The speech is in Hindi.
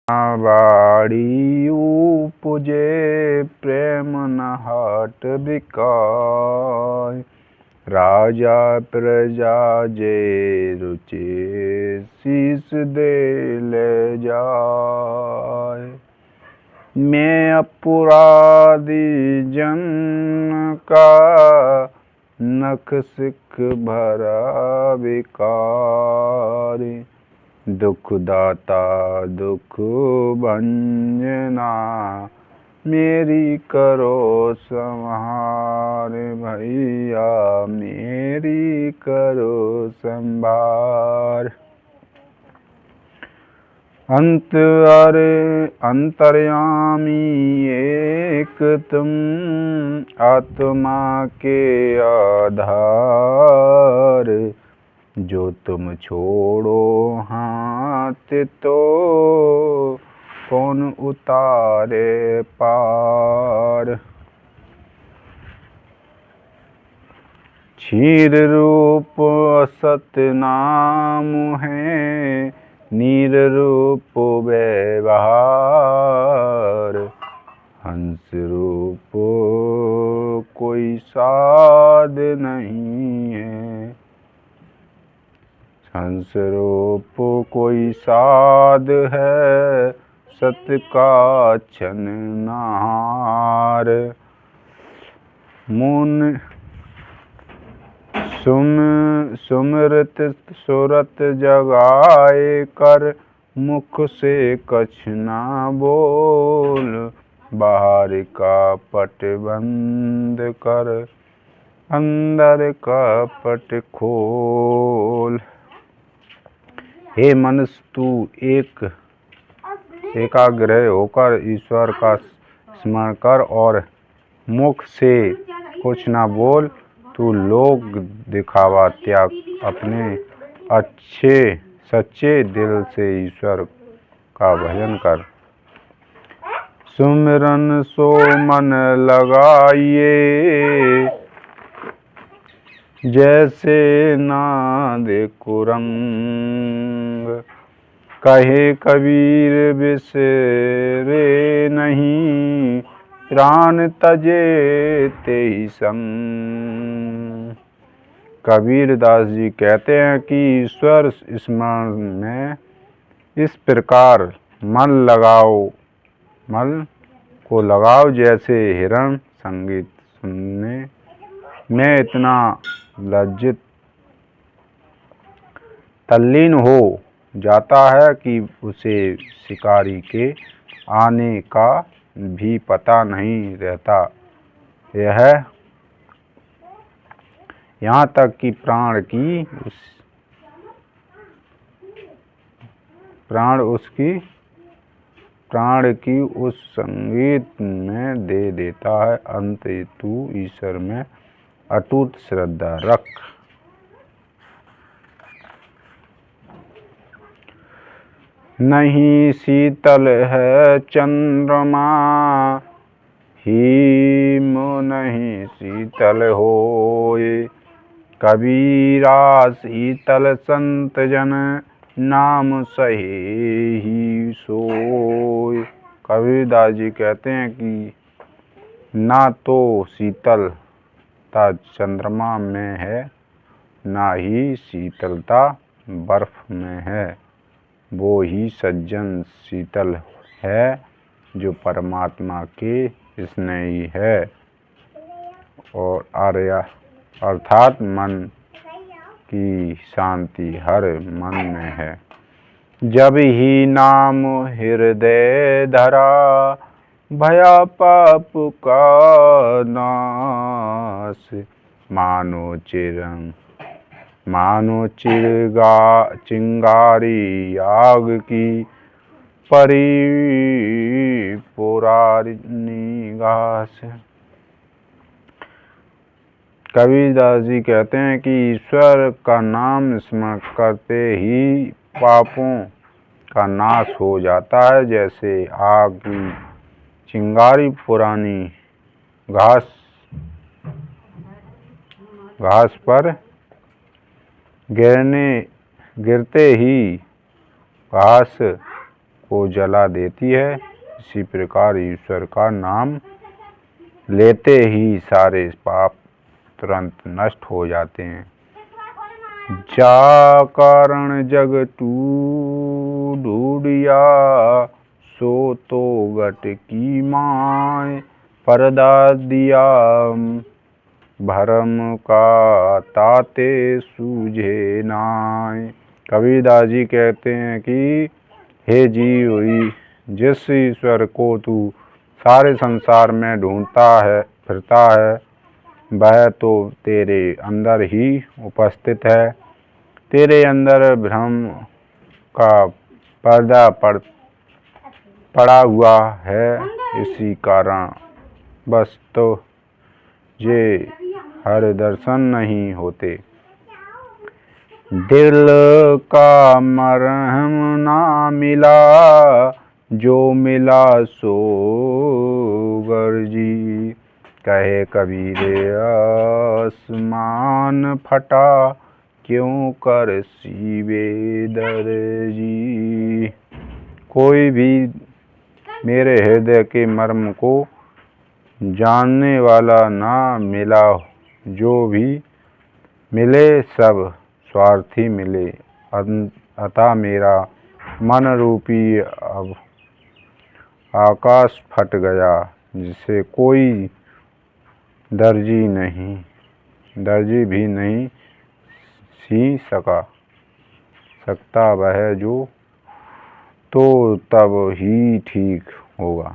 बाड़ी उपजे प्रेम न हट बिकाय। राजा प्रजा जे रुचे शीस दे ले जाय। मैं अपराधी जन का नख सिख भरा विकारी। दुख दाता दुख भंजना मेरी करो संहार। भैया मेरी करो संभार। अंतर्यामी एक तुम आत्मा के आधार। जो तुम छोड़ो हाथ तो कौन उतारे पार। क्षीर रूप असत नाम है नीर रूप व्यवहार। हंस रूप कोई साध नहीं है। हंस रूप कोई साध है सत्य का छनहार। मुन सुमृत सुरत जगाए कर मुख से कछ ना बोल। बाहर का पट बंद कर अंदर का पट खोल। हे मनुष्य तू एकाग्र होकर ईश्वर का स्मरण कर और मुख से कुछ ना बोल। तू लोक दिखावा त्याग अपने सच्चे दिल से ईश्वर का भजन कर। सुमिरन सो मन लगाइए जैसे नाद कुरंग। कहे कबीर बिसरे नहीं प्राण तजे तेहि संग। कबीर दास जी कहते हैं कि ईश्वर स्मरण में इस प्रकार मन को लगाओ जैसे हिरण संगीत सुनने में इतना तल्लीन हो जाता है कि उसे शिकारी के आने का भी पता नहीं रहता। यहाँ तक कि प्राण की उस संगीत में दे देता है। अंत तू ईश्वर में अटूट श्रद्धा रख। नहीं शीतल है चंद्रमा हिम नहीं शीतल होए। कबीरा शीतल संत जन नाम सहे ही सोए। कबीरदास जी कहते हैं कि ना तो शीतलता चंद्रमा में है ना ही शीतलता बर्फ में है। वो ही सज्जन शीतल है जो परमात्मा के स्नेही है और अर्थात मन की शांति हर मन में है। जब ही नाम हृदय धरा भया पाप का नाश। मानो चिंगारी आग की परी पुरानी घास। कबीरदास जी कहते हैं कि ईश्वर का नाम स्मरण करते ही पापों का नाश हो जाता है। जैसे आग की चिंगारी पुरानी घास पर गिरते ही घास को जला देती है, इसी प्रकार ईश्वर का नाम लेते ही सारे पाप तुरंत नष्ट हो जाते हैं। जा कारण जग तू ढूंढिया, सो तो गट की माय, पर्दा दिया भरम का ताते सूझे नाय। कबीरदास जी कहते हैं कि हे जीव, जिस ईश्वर को तू सारे संसार में ढूंढता है फिरता है, वह तो तेरे अंदर ही उपस्थित है। तेरे अंदर भ्रम का पर्दा पड़ा हुआ है, इसी कारण बस तो ये हर दर्शन नहीं होते। दिल का मरहम ना मिला, जो मिला सो गर्जी, कहे कबीर आसमान फटा, क्यों कर सीवे दर्जी। कोई भी मेरे हृदय के मर्म को जानने वाला ना मिला, जो भी मिले सब स्वार्थी मिले। अतः मेरा मन रूपी अब आकाश फट गया, जिसे कोई दर्जी भी नहीं सी सकता, वह जो तो तब ही ठीक होगा।